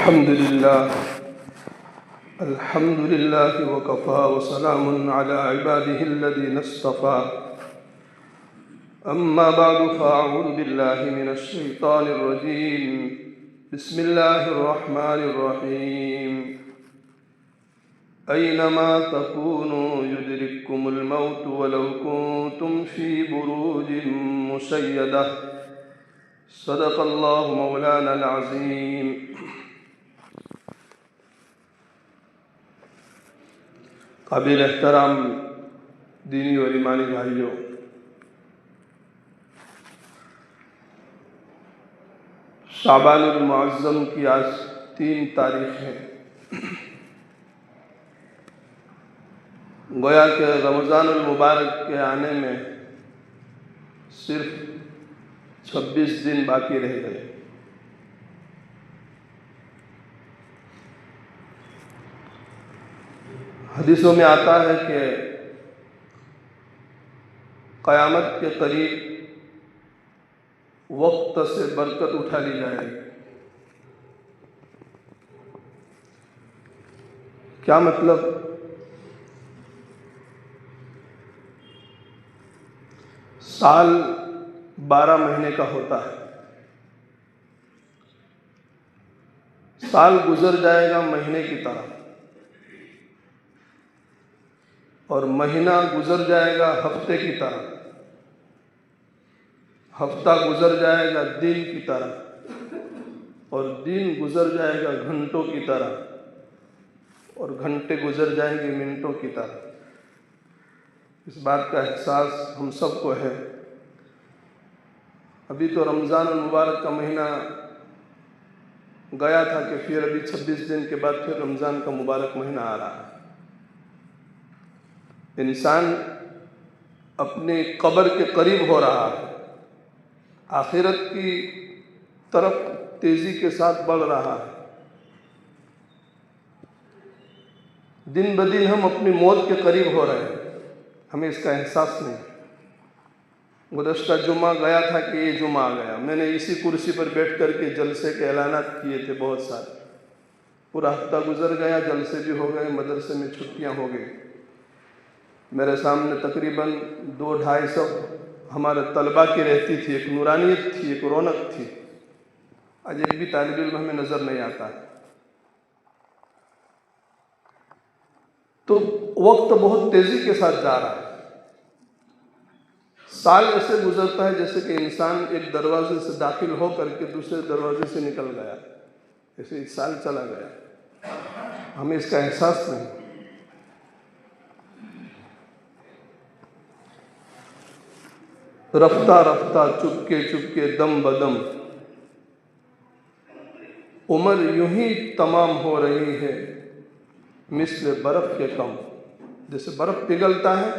अल्हम्दुलिल्लाह वकफ़ा वसलामुन अला इबादिहिल्लज़ीना इस्तफ़ा अम्मा बअदु फ़अऊज़ु बिल्लाहि मिनश शैतानिर रजीम बिस्मिल्लाहिर रहमानिर रहीम ऐनमा तकूनु युदरिकुमुल मौतु वलौ कुन्तुम फ़ी बुरूजिन मुशय्यदा सदक़ल्लाहु मौलानल अज़ीम। काबिल एहतराम दीनी और ईमानी भाइयों, शाबानुल मुअज़्ज़म की आज 3 तारीख है। गोया के रमज़ानुल मुबारक के आने में सिर्फ 26 दिन बाकी रह गए। हदीसों में आता है कि क़यामत के करीब वक्त से बरकत उठा ली जाएगी। क्या मतलब? साल 12 महीने का होता है। साल गुजर जाएगा महीने की तरह और महीना गुजर जाएगा हफ्ते की तरह, हफ्ता गुजर जाएगा दिन की तरह और दिन गुजर जाएगा घंटों की तरह और घंटे गुजर जाएंगे मिनटों की तरह। इस बात का एहसास हम सबको है। अभी तो रमज़ान मुबारक का महीना गया था कि फिर अभी 26 दिन के बाद फिर रमज़ान का मुबारक महीना आ रहा है। इंसान अपने कब्र के करीब हो रहा है, आखिरत की तरफ तेज़ी के साथ बढ़ रहा है। दिन ब दिन हम अपनी मौत के करीब हो रहे हैं, हमें इसका एहसास नहीं। गुज़श्ता जुमा गया था कि ये जुमा आ गया। मैंने इसी कुर्सी पर बैठ कर के जलसे के ऐलानात किए थे बहुत सारे। पूरा हफ्ता गुजर गया, जलसे भी हो गए, मदरसे में छुट्टियां हो गई। मेरे सामने तकरीबन 200-250 हमारे तलबा की रहती थी। एक नूरानियत थी, एक रौनक थी। आज एक भी तालिब इल्म हमें नज़र नहीं आता। तो वक्त बहुत तेज़ी के साथ जा रहा है। साल ऐसे गुजरता है जैसे कि इंसान एक दरवाजे से दाखिल हो करके दूसरे दरवाजे से निकल गया, ऐसे एक साल चला गया, हमें इसका एहसास नहीं। रफ्ता रफ्ता चुपके चुपके दम बदम उम्र यूं ही तमाम हो रही है मिस्ल बर्फ़ के कम। जैसे बर्फ़ पिघलता है,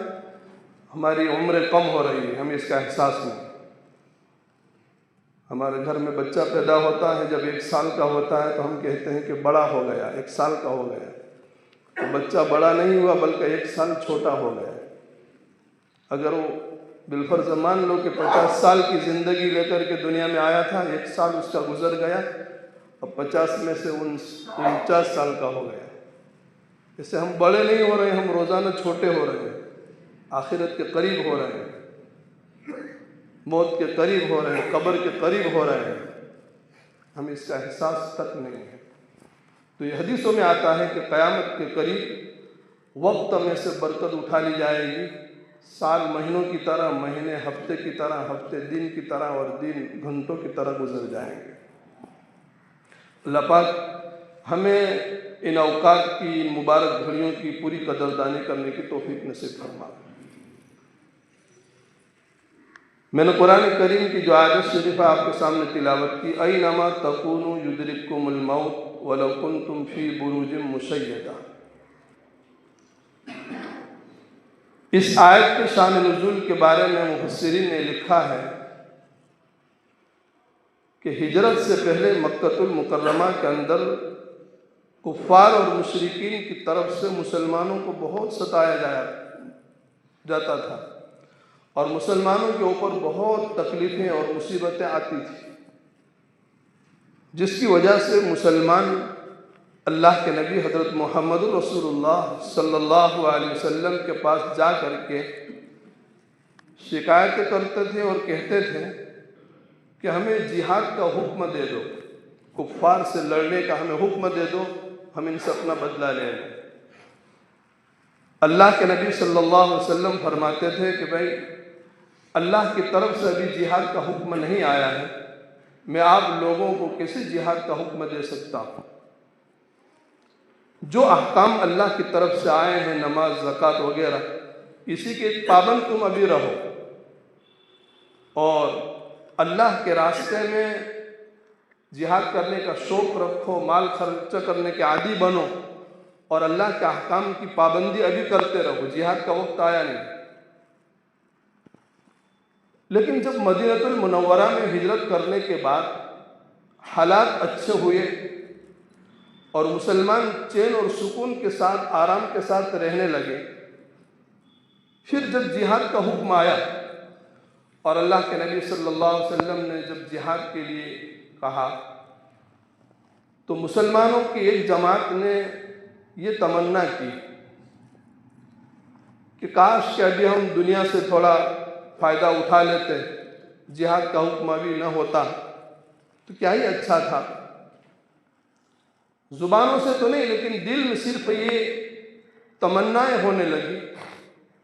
हमारी उम्र कम हो रही है, हमें इसका एहसास नहीं। हमारे घर में बच्चा पैदा होता है, जब 1 साल का होता है तो हम कहते हैं कि बड़ा हो गया, 1 साल का हो गया। तो बच्चा बड़ा नहीं हुआ बल्कि 1 साल छोटा हो गया। अगर वो बिलफर्ज मान लो कि 50 साल की ज़िंदगी लेकर के दुनिया में आया था, 1 साल उसका गुजर गया, अब 50 में से 49 साल का हो गया। इससे हम बड़े नहीं हो रहे, हम रोज़ाना छोटे हो रहे हैं, आखिरत के करीब हो रहे हैं, मौत के करीब हो रहे हैं, कब्र के करीब हो रहे हैं, हमें इसका एहसास तक नहीं है। तो ये हदीसों में आता है कि क़यामत के करीब वक्त में से बरकत उठा ली जाएगी। साल महीनों की तरह, महीने हफ्ते की तरह, हफ्ते दिन की तरह और दिन घंटों की तरह गुजर जाएंगे। अल्लाह पाक हमें इन औकात की, इन मुबारक घड़ियों की पूरी कदरदानी करने की तौफीक नसीब फरमाए। मैंने कुरान करीम की जो आयत शरीफा आपके सामने तिलावत की, ऐनमा तकूनु युदरिकुमुल मौत वलौ कुन्तुम फ़ी बुरूजिन मुशय्यदा, इस आयत के शान नुज़ूल के बारे में मुफस्सिरीन ने लिखा है कि हिजरत से पहले मक्कतुल मुकर्रमा के अंदर कुफ़ार और मुशरिकीन की तरफ से मुसलमानों को बहुत सताया जाता था और मुसलमानों के ऊपर बहुत तकलीफ़ें और मुसीबतें आती थी, जिसकी वजह से मुसलमान अल्लाह के नबी हज़रत मोहम्मद रसूलुल्लाह सल्लल्लाहु अलैहि वसल्लम के पास जा कर के शिकायतें करते थे और कहते थे कि हमें जिहाद का हुक्म दे दो, कुफ्फार से लड़ने का हमें हुक्म दे दो, हम इनसे अपना बदला ले लें। अल्लाह के नबी सल्लल्लाहु अलैहि वसल्लम फरमाते थे कि भाई अल्लाह की तरफ से अभी जिहाद का हुक्म नहीं आया है, मैं आप लोगों को कैसे जिहाद का हुक्म दे सकता हूँ। जो अहकाम अल्लाह की तरफ से आए हैं, नमाज ज़कात वगैरह, इसी के पाबंद तुम अभी रहो और अल्लाह के रास्ते में जिहाद करने का शौक़ रखो, माल खर्च करने के आदी बनो और अल्लाह के अहकाम की पाबंदी अभी करते रहो। जिहाद का वक्त आया नहीं। लेकिन जब मदीनतुल मुनव्वरा में हिजरत करने के बाद हालात अच्छे हुए और मुसलमान चैन और सुकून के साथ, आराम के साथ रहने लगे, फिर जब जिहाद का हुक्म आया और अल्लाह के नबी सल्लल्लाहु अलैहि वसल्लम ने जब जिहाद के लिए कहा, तो मुसलमानों की एक जमात ने ये तमन्ना की कि काश कि अभी हम दुनिया से थोड़ा फ़ायदा उठा लेते, जिहाद का हुक्म अभी न होता तो क्या ही अच्छा था। ज़ुबानों से तो नहीं, लेकिन दिल में सिर्फ ये तमन्नाएं होने लगी,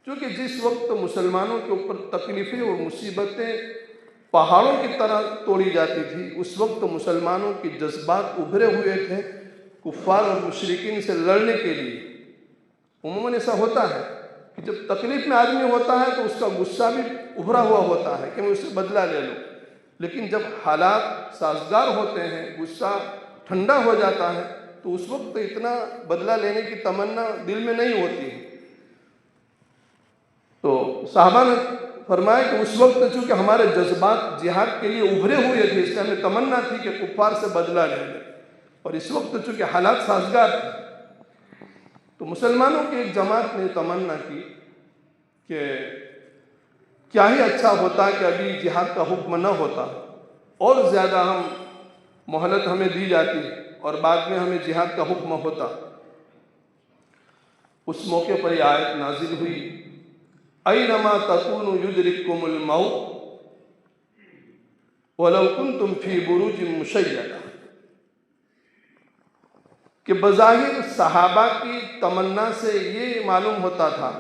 क्योंकि जिस वक्त मुसलमानों के ऊपर तकलीफ़ें और मुसीबतें पहाड़ों की तरह तोड़ी जाती थी, उस वक्त मुसलमानों के जज्बात उभरे हुए थे कुफ्फार और मुशरिकीन से लड़ने के लिए। उम्मन ऐसा होता है कि जब तकलीफ़ में आदमी होता है तो उसका गुस्सा भी उभरा हुआ होता है कि मैं उससे बदला ले लूँ, लेकिन जब हालात साजगार होते हैं, गुस्सा ठंडा हो जाता है, तो उस वक्त तो इतना बदला लेने की तमन्ना दिल में नहीं होती है। तो साहबा ने फरमाया कि उस वक्त चूँकि हमारे जज्बात जिहाद के लिए उभरे हुए थे, इसलिए हमें तमन्ना थी कि कुफ्फार से बदला ले लें, और इस वक्त चूँकि हालात साजगार थे, तो मुसलमानों की एक जमात ने तमन्ना की कि क्या ही अच्छा होता कि अभी जिहाद का हुक्म न होता और ज़्यादा हम मोहलत हमें दी जाती और बाद में हमें जिहाद का हुक्म होता। उस मौके पर यह आयत नाजिल हुई, ऐनमा तकूनु युदरिकुमुल मौत वलौ कुंतुम फी बुरूजिन मुशय्यदा, कि बज़ाहिर सहाबा की तमन्ना से ये मालूम होता था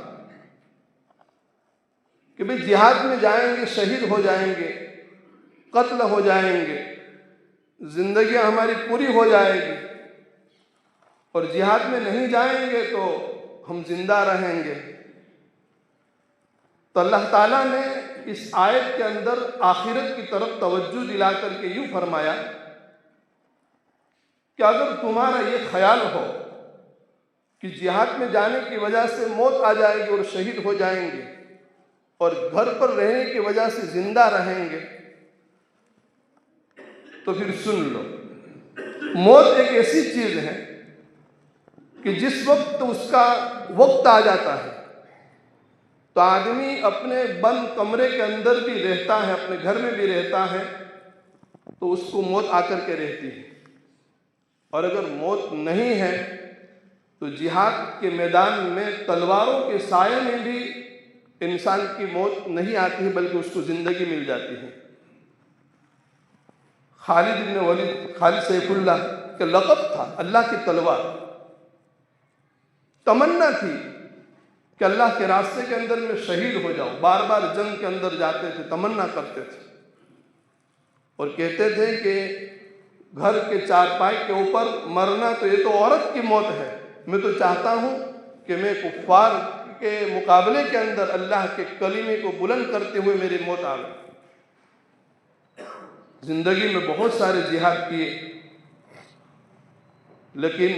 कि भाई जिहाद में जाएंगे, शहीद हो जाएंगे, कत्ल हो जाएंगे, जिंदगी हमारी पूरी हो जाएगी, और जिहाद में नहीं जाएंगे तो हम जिंदा रहेंगे। तो अल्लाह ताला ने इस आयत के अंदर आखिरत की तरफ तवज्जो दिला करके यूँ फरमाया कि अगर तुम्हारा ये ख्याल हो कि जिहाद में जाने की वजह से मौत आ जाएगी और शहीद हो जाएंगे और घर पर रहने की वजह से जिंदा रहेंगे, तो फिर सुन लो, मौत एक ऐसी चीज है कि जिस वक्त उसका वक्त आ जाता है तो आदमी अपने बंद कमरे के अंदर भी रहता है, अपने घर में भी रहता है, तो उसको मौत आकर के रहती है। और अगर मौत नहीं है तो जिहाद के मैदान में तलवारों के साये में भी इंसान की मौत नहीं आती है, बल्कि उसको जिंदगी मिल जाती है। खालिद इब्न वलीद, खालिद सैफुल्लाह का लक़ब था अल्लाह की तलवार। तमन्ना थी कि अल्लाह के रास्ते के अंदर में शहीद हो जाओ, बार बार जंग के अंदर जाते थे, तमन्ना करते थे और कहते थे कि घर के चारपाई के ऊपर मरना तो ये तो औरत की मौत है, मैं तो चाहता हूँ कि मैं कुफ्फार के मुकाबले के अंदर अल्लाह के कलीमे को बुलंद करते हुए मेरी मौत आ गई। जिंदगी में बहुत सारे जिहाद किए, लेकिन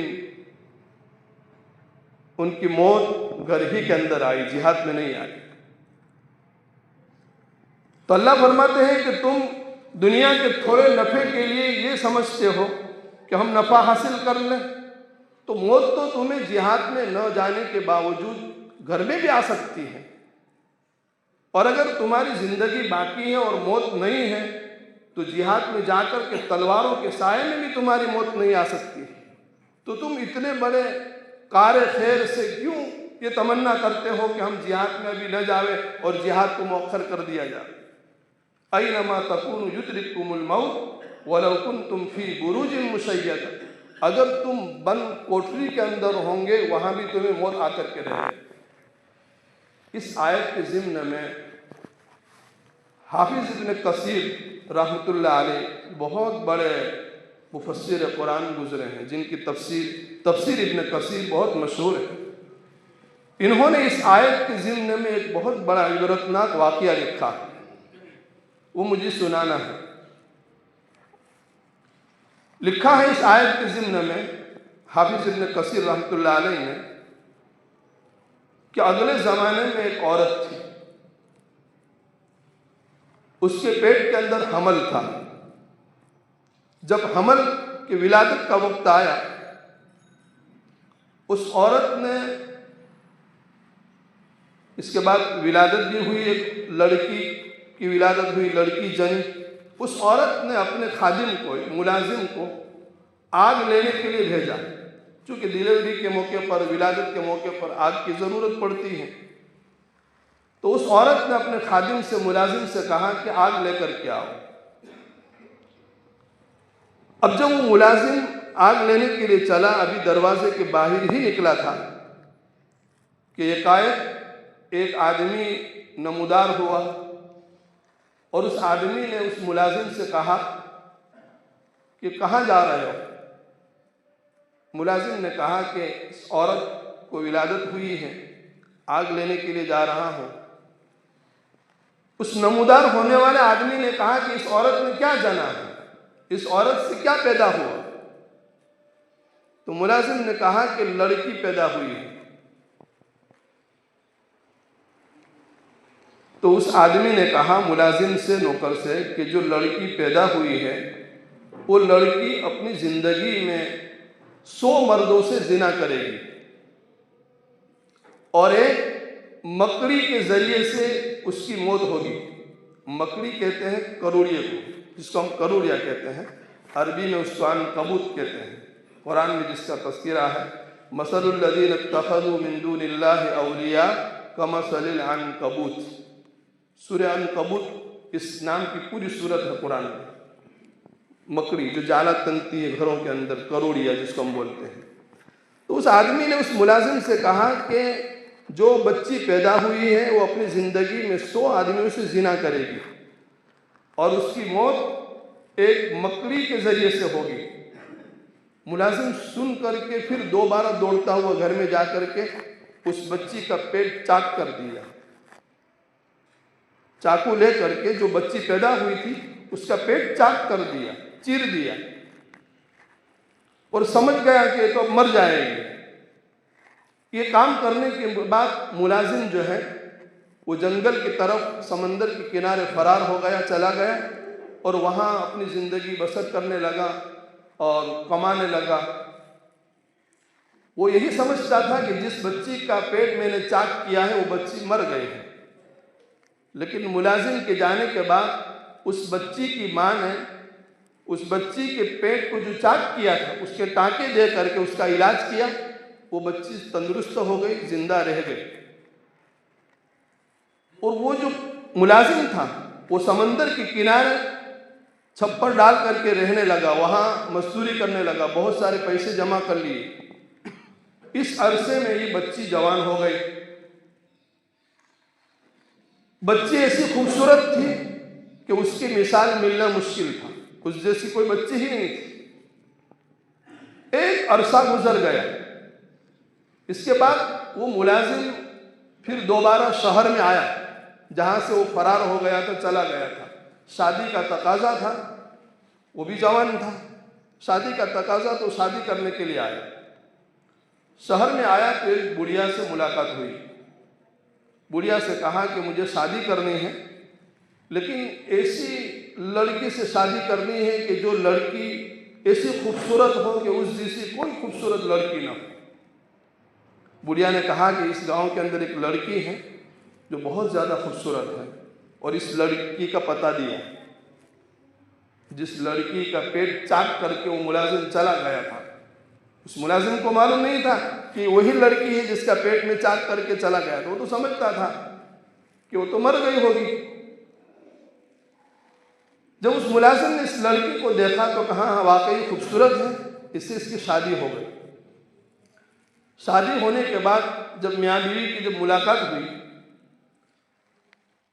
उनकी मौत घर ही के अंदर आई, जिहाद में नहीं आई। तो अल्लाह फरमाते हैं कि तुम दुनिया के थोड़े नफ़े के लिए ये समझते हो कि हम नफ़ा हासिल कर लें, तो मौत तो तुम्हें जिहाद में न जाने के बावजूद घर में भी आ सकती है, और अगर तुम्हारी ज़िंदगी बाकी है और मौत नहीं है तो जिहाद में जाकर के तलवारों के साये में भी तुम्हारी मौत नहीं आ सकती। तो तुम इतने बड़े कार खैर से क्यों ये तमन्ना करते हो कि हम जिहाद में अभी न जावे और जिहाद को मौखर कर दिया जाए। ऐनमा तकूनु युद्रिकुमुल मौत वलौ कुन्तुम फी बुरूजिन मुशय्यदा, अगर तुम बंद कोठरी के अंदर होंगे वहां भी तुम्हें मौत आकर के रहेगी। इस आयत के ज़िम्न में हाफिज इब्न कसीर रहमतुल्लाह अलैह बहुत बड़े मुफस्सिर कुरान गुजरे हैं, जिनकी तफसीर इब्न कसीर बहुत मशहूर है। इन्होंने इस आयत के ज़िम्न में एक बहुत बड़ा इबरतनाक वाक़या लिखा है, वो मुझे सुनाना है। लिखा है इस आयत के ज़िम्न में हाफिज इब्न कसीर रहमतुल्लाह अलैह ने कि अगले ज़माने में एक औरत थी, उसके पेट के अंदर हमल था। जब हमल की विलादत का वक्त आया, उस औरत ने, इसके बाद विलादत भी हुई, एक लड़की की विलादत हुई, लड़की जनी। उस औरत ने अपने खादिम को, मुलाजिम को आग लेने के लिए भेजा, क्योंकि डिलीवरी के मौके पर, विलादत के मौके पर आग की ज़रूरत पड़ती है। तो उस औरत ने अपने खादिम से, मुलाजिम से कहा कि आग लेकर के आओ। अब जब वो मुलाजिम आग लेने के लिए चला, अभी दरवाजे के बाहर ही निकला था कि एकाएक एक आदमी नमूदार हुआ और उस आदमी ने उस मुलाजिम से कहा कि कहाँ जा रहे हो। मुलाजिम ने कहा कि इस औरत को विलादत हुई है, आग लेने के लिए जा रहा हूँ। उस नमूदार होने वाले आदमी ने कहा कि इस औरत ने क्या जाना है, इस औरत से क्या पैदा हुआ। तो मुलाजिम ने कहा कि लड़की पैदा हुई है। तो उस आदमी ने कहा मुलाजिम से, नौकर से, कि जो लड़की पैदा हुई है वो लड़की अपनी जिंदगी में 100 मर्दों से जिना करेगी और एक मकड़ी के जरिए से उसकी मौत होगी। मकड़ी कहते हैं करोड़िए को, जिसको हम करोड़िया कहते हैं, अरबी में उसको अनकबूत कहते हैं। कुरान में जिसका तज़किरा है, मसलुल लज़ीना इत्तख़ज़ू मिन दूनिल्लाहि औलिया कमसलिल अनकबूत। सूरह अनकबूत इस नाम की पूरी सूरत है कुरान में। मकड़ी जो जाला तनती है घरों के अंदर, करोड़िया जिसको हम बोलते हैं। तो उस आदमी ने उस मुलाजिम से कहा कि जो बच्ची पैदा हुई है वो अपनी ज़िंदगी में 100 आदमियों से जिना करेगी और उसकी मौत एक मकड़ी के ज़रिए से होगी। मुलाजिम सुन करके फिर दोबारा दौड़ता हुआ घर में जा करके उस बच्ची का पेट चाक कर दिया। चाकू ले करके जो बच्ची पैदा हुई थी उसका पेट चाक कर दिया, चीर दिया और समझ गया कि ये तो अब मर जाएगी। ये काम करने के बाद मुलाजिम जो है वो जंगल की तरफ, समंदर के किनारे फरार हो गया, चला गया और वहाँ अपनी ज़िंदगी बसर करने लगा और कमाने लगा। वो यही समझता था कि जिस बच्ची का पेट मैंने चाक किया है वो बच्ची मर गई है। लेकिन मुलाजिम के जाने के बाद उस बच्ची की माँ ने उस बच्ची के पेट को जो चाक किया था उसके टाँके दे करके उसका इलाज किया। वो बच्ची तंदुरुस्त हो गई, जिंदा रह गई। और वो जो मुलाजिम था वो समंदर के किनारे छप्पर डाल करके रहने लगा, वहाँ मजदूरी करने लगा, बहुत सारे पैसे जमा कर लिए। इस अरसे में ये बच्ची जवान हो गई। बच्ची ऐसी खूबसूरत थी कि उसकी मिसाल मिलना मुश्किल था, उस जैसी कोई बच्ची ही नहीं थी। एक अरसा गुजर गया। इसके बाद वो मुलाजिम फिर दोबारा शहर में आया जहाँ से वो फरार हो गया था, चला गया था। शादी का तकाजा था, वो भी जवान था, शादी का तकाजा, तो शादी करने के लिए आया। शहर में आया तो एक बुढ़िया से मुलाकात हुई। बुढ़िया से कहा कि मुझे शादी करनी है, लेकिन ऐसी लड़की से शादी करनी है कि जो लड़की ऐसी खूबसूरत हो कि उस जैसी कोई खूबसूरत लड़की ना हो। बुढ़िया ने कहा कि इस गांव के अंदर एक लड़की है जो बहुत ज़्यादा खूबसूरत है और इस लड़की का पता दिया। जिस लड़की का पेट चाक करके वो मुलाजिम चला गया था उस मुलाजिम को मालूम नहीं था कि वही लड़की है जिसका पेट में चाक करके चला गया था। वो तो समझता था कि वो तो मर गई होगी। जब उस मुलाजिम ने इस लड़की को देखा तो कहा हाँ वाकई खूबसूरत है, इससे इसकी शादी हो गई। शादी होने के बाद जब मियाँ बीवी की जब मुलाकात हुई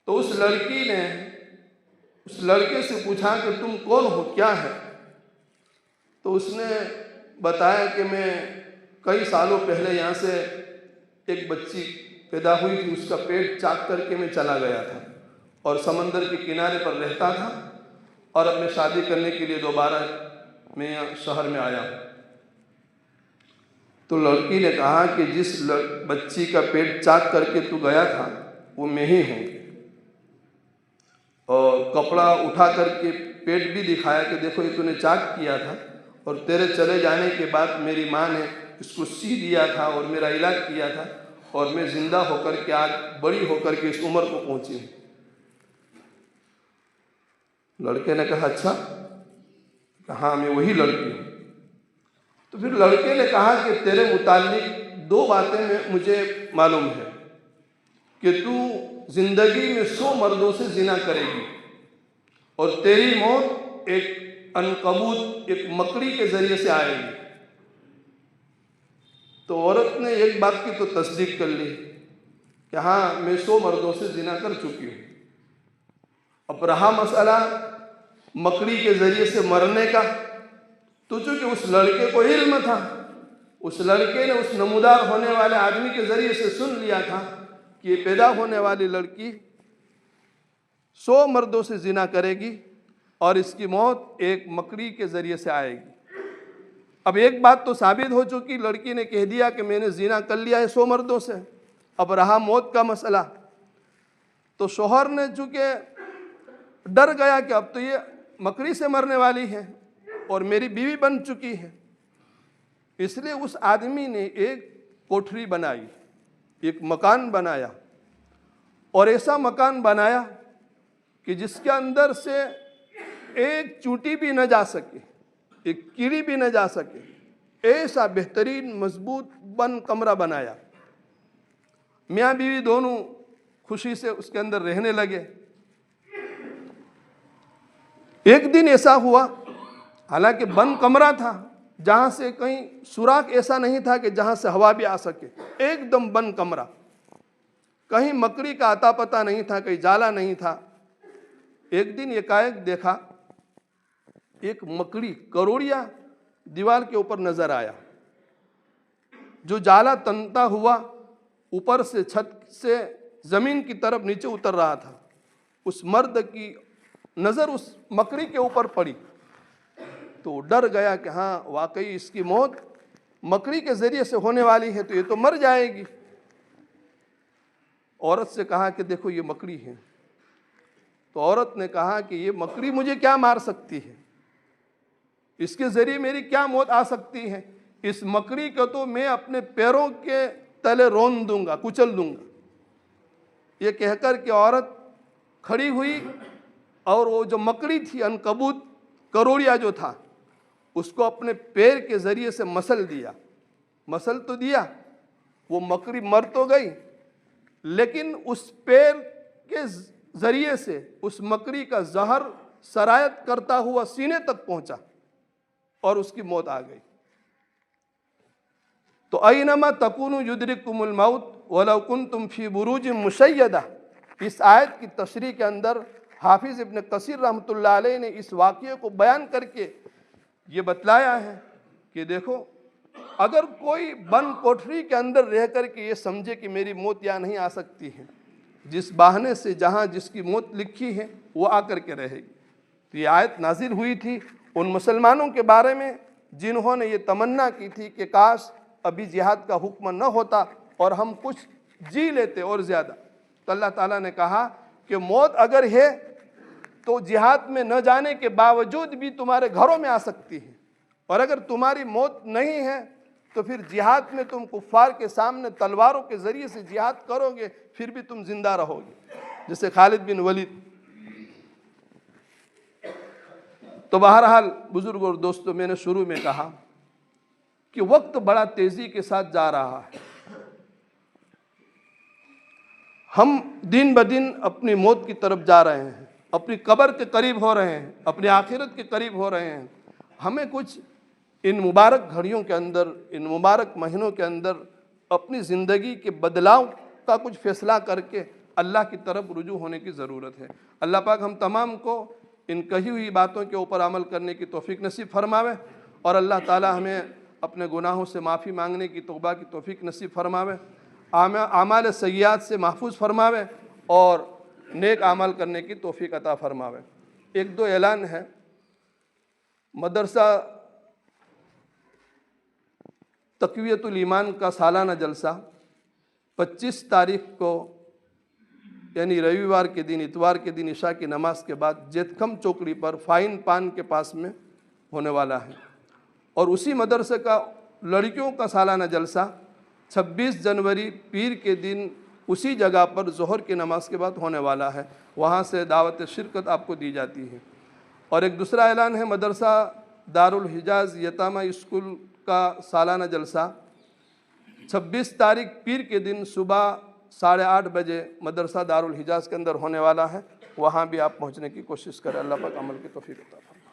तो उस लड़की ने उस लड़के से पूछा कि तुम कौन हो, क्या है? तो उसने बताया कि मैं कई सालों पहले यहाँ से एक बच्ची पैदा हुई थी, उसका पेट चाक करके मैं चला गया था और समंदर के किनारे पर रहता था और अब मैं शादी करने के लिए दोबारा मैं यहाँ शहर में आया। तो लड़की ने कहा कि जिस बच्ची का पेट चाक करके तू गया था वो मैं ही हूँ, और कपड़ा उठा करके पेट भी दिखाया कि देखो ये तूने चाक किया था और तेरे चले जाने के बाद मेरी माँ ने इसको सी दिया था और मेरा इलाज किया था और मैं जिंदा होकर के आज बड़ी होकर के इस उम्र को पहुंची हूँ। लड़के ने कहा अच्छा, हाँ मैं वही लड़की हूँ। तो फिर लड़के ने कहा कि तेरे मुताल्लिक दो बातें मुझे मालूम है कि तू जिंदगी में 100 मर्दों से जिना करेगी और तेरी मौत एक अनकबूत, एक मकड़ी के जरिए से आएगी। तो औरत ने एक बात की तो तस्दीक कर ली कि हाँ मैं 100 मर्दों से जिना कर चुकी हूँ। अब रहा मसला मकड़ी के जरिए से मरने का, तो चूंकि उस लड़के को इल्म था, उस लड़के ने उस नमूदार होने वाले आदमी के जरिए से सुन लिया था कि ये पैदा होने वाली लड़की 100 मर्दों से जिना करेगी और इसकी मौत एक मकड़ी के जरिए से आएगी। अब एक बात तो साबित हो चुकी, लड़की ने कह दिया कि मैंने जिना कर लिया है 100 मर्दों से। अब रहा मौत का मसला। तो शौहर ने चूंकि डर गया कि अब तो ये मकड़ी से मरने वाली है और मेरी बीवी बन चुकी है, इसलिए उस आदमी ने एक कोठरी बनाई, एक मकान बनाया और ऐसा मकान बनाया कि जिसके अंदर से एक चूंटी भी न जा सके, एक कीड़ी भी न जा सके, ऐसा बेहतरीन मजबूत बंद कमरा बनाया। मियाँ बीवी दोनों खुशी से उसके अंदर रहने लगे। एक दिन ऐसा हुआ, हालांकि बंद कमरा था, जहां से कहीं सुराख ऐसा नहीं था कि जहां से हवा भी आ सके, एकदम बंद कमरा, कहीं मकड़ी का आता पता नहीं था, कहीं जाला नहीं था। एक दिन एकाएक देखा एक मकड़ी करोड़िया दीवार के ऊपर नजर आया, जो जाला तनता हुआ ऊपर से छत से जमीन की तरफ नीचे उतर रहा था। उस मर्द की नजर उस मकड़ी के ऊपर पड़ी तो डर गया कि हाँ वाकई इसकी मौत मकड़ी के जरिए से होने वाली है, तो ये तो मर जाएगी। औरत से कहा कि देखो ये मकड़ी है। तो औरत ने कहा कि ये मकड़ी मुझे क्या मार सकती है, इसके जरिए मेरी क्या मौत आ सकती है? इस मकड़ी को तो मैं अपने पैरों के तले रोन दूंगा, कुचल दूंगा। ये कहकर के औरत खड़ी हुई और वो जो मकड़ी थी, अनकबूत करोड़िया जो था, उसको अपने पैर के जरिए से मसल दिया। मसल तो दिया, वो मकड़ी मर तो गई, लेकिन उस पैर के जरिए से उस मकड़ी का जहर सरायत करता हुआ सीने तक पहुंचा और उसकी मौत आ गई। तो अयनमा तकुनु युद्रिकुमुल मौत वलौ कुंतुम फी बुरूजिन मुशय्यदा, इस आयत की तशरीह के अंदर हाफिज इब्न कसीर रहमतुल्लाह अलैह ने इस वाक़ये को बयान करके ये बतलाया है कि देखो, अगर कोई बंद कोठरी के अंदर रह कर के ये समझे कि मेरी मौत यहाँ नहीं आ सकती है, जिस बहाने से जहाँ जिसकी मौत लिखी है वो आकर के रहेगी। तो ये आयत नाजिल हुई थी उन मुसलमानों के बारे में जिन्होंने ये तमन्ना की थी कि काश अभी जिहाद का हुक्म न होता और हम कुछ जी लेते और ज़्यादा। तो अल्लाह ताला ने कहा कि मौत अगर है तो जिहाद में न जाने के बावजूद भी तुम्हारे घरों में आ सकती है, और अगर तुम्हारी मौत नहीं है तो फिर जिहाद में तुम कुफ्फार के सामने तलवारों के ज़रिए से जिहाद करोगे, फिर भी तुम जिंदा रहोगे, जैसे खालिद बिन वलीद। तो बहरहाल बुजुर्ग और दोस्तों, मैंने शुरू में कहा कि वक्त बड़ा तेजी के साथ जा रहा है। हम दिन ब दिन अपनी मौत की तरफ जा रहे हैं, अपनी कब्र के करीब हो रहे हैं, अपनी आखिरत के करीब हो रहे हैं। हमें कुछ इन मुबारक घड़ियों के अंदर, इन मुबारक महीनों के अंदर अपनी ज़िंदगी के बदलाव का कुछ फैसला करके अल्लाह की तरफ रुजू होने की ज़रूरत है। अल्लाह पाक हम तमाम को इन कही हुई बातों के ऊपर अमल करने की तौफीक नसीब फरमावे और अल्लाह ताला हमें अपने गुनाहों से माफ़ी मांगने की तौबा की तौफीक नसीब फरमावे, आमाल सय्यात से महफूज फरमावे और नेक आमल करने की तौफीक अता फरमावे। एक दो ऐलान है। मदरसा तक़वियतुल ईमान का सालाना जलसा 25 तारीख को यानी रविवार के दिन, इतवार के दिन इशा की नमाज के बाद जेतखम चौकड़ी पर फाइन पान के पास में होने वाला है। और उसी मदरसे का लड़कियों का सालाना जलसा 26 जनवरी पीर के दिन उसी जगह पर ज़ोहर की नमाज के बाद होने वाला है। वहाँ से दावत शिरकत आपको दी जाती है। और एक दूसरा ऐलान है, मदरसा दारुल हिजाज यतामा स्कूल का सालाना जलसा 26 तारीख पीर के दिन सुबह 8:30 बजे मदरसा दारुल हिजाज के अंदर होने वाला है। वहाँ भी आप पहुँचने की कोशिश करें। अल्लाह पाक अमल की तौफीक अता फरमाए।